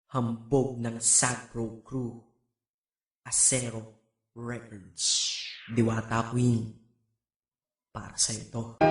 Hambog ng Sagro Crew, Acero Records, Diwata Queen, para sa ito.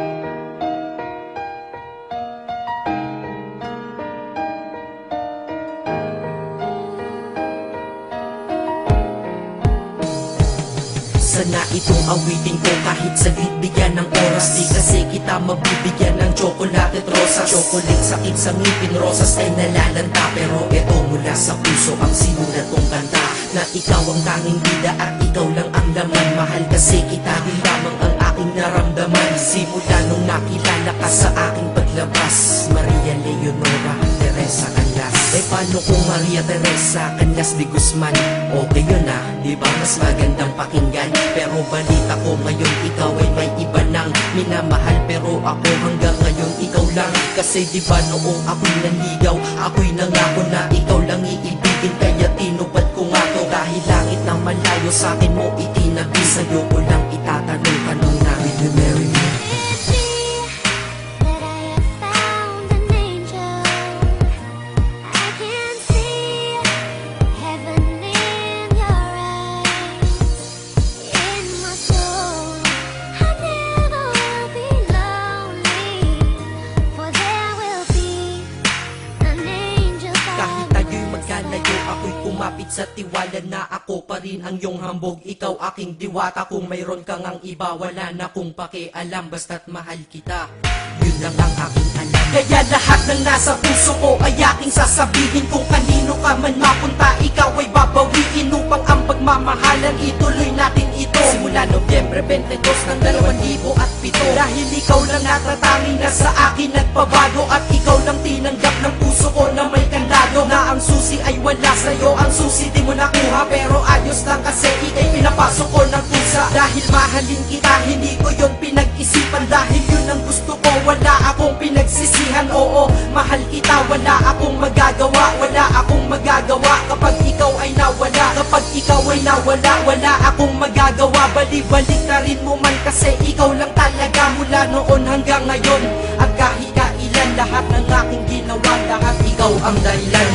Sana itong awitin ko kahit saglit bigyan ng oras. Di kasi kita mabibigyan ng tsokolate at rosas. Chocolate sakit sa ngipin, rosas ay nalalanta. Pero eto mula sa puso ang sinulat kong kanta, na ikaw ang tanging bida at ikaw lang ang laman. Mahal kasi kita, yun lamang ang aking naramdaman. Simula nung nakilala ka sa aking paglabas, Maria Leonora Teresa Canlas. Eh paano kung Maria Teresa Canlas de Guzman? Okay yun ah, di ba mas magandang pakinggan? Pero balita ko ngayon ikaw ay may iba nang minamahal. Pero ako hanggang ngayon ikaw lang. Kasi di ba noong ako'y nanligaw, ako'y nangako na ikaw lang iibigin. Kaya tinupad ko nga to, dahil langit na malayo sa akin mo itinabi. Sa'yo ko lang itatanong na, will you marry me? Ako'y kumapit sa tiwala na ako pa rin ang iyong hambog. Ikaw aking diwata, kung mayroon kang ang iba, wala na kong pakialam, basta't mahal kita, yun lang ang aking alam. Kaya lahat ng nasa puso ko ay aking sasabihin. Kung kanino ka man mapunta, ikaw ay babawiin, upang ang pagmamahalan ituloy natin ito. Simula Nobyembre 22 ng 2007, dahil ikaw lang natatanging na sa akin nagpabago. At ikaw lang tinanggap ng puso ko na may kandado, na ang susi ay wala sa'yo, ang susi di mo nakuha. Pero ayos lang kasi ika'y pinapasok ko ng pusa. Dahil mahalin kita, hindi ko yun pinag-isipan. Dahil yun ang gusto ko, wala akong pinagsisihan. Oo, mahal kita, wala akong magagawa. Wala akong magagawa kapag ikaw ay nawala. Kapag ikaw ay nawala, wala akong magagawa. Balik-balik na rin mo man kasi ikaw lang talaga, mula noon hanggang ngayon. At kahit kailan, lahat ng aking ginawa, lahat ikaw ang dahilan.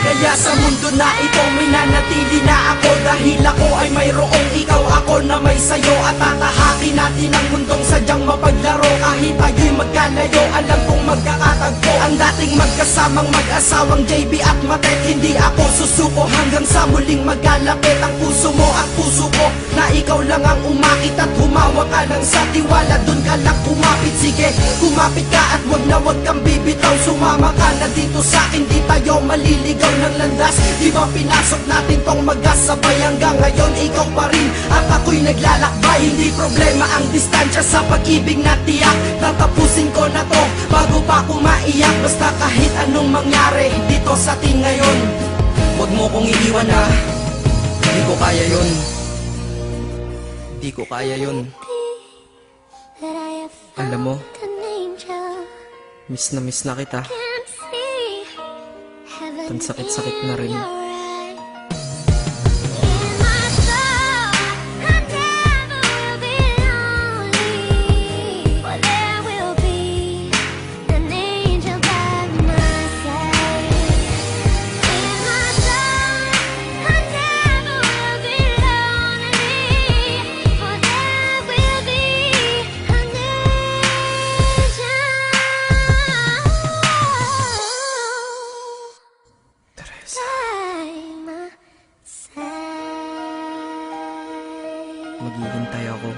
Kaya sa mundo na ito may nanatili na ako, dahil ako ay mayroong ikaw, ako na may sayo. At tatahakin natin ang mundong sadyang mapaglaro. Kahit tayo'y magkalayo, alam kong magkakatagpo. Ang dating magkasamang mag-asawang JB at Matet, hindi ako susuko hanggang sa muling magkalapit ang puso mo at puso ko, na ikaw lang ang umakit at humawa ka lang sa tiwala. Dun ka lang kumapit, sige kumapit ka at wag kang bibitaw. Sumama ka na dito sa'kin, di tayo maliligaw ng landas. Di ba pinasok natin tong magkasabay, hanggang ngayon ikaw pa rin at ako'y naglalakbay. Hindi problema ang distansya sa pag-ibig na tiyak, tatapusin ko na to bago pa ako maiyak. Basta kahit anong mangyari dito sa atin ngayon, wag mo kong iiwan ha, di ko kaya yun. Di ko kaya yun. Alam mo, miss na kita. Ang sakit-sakit na rin. Maghihintay ako.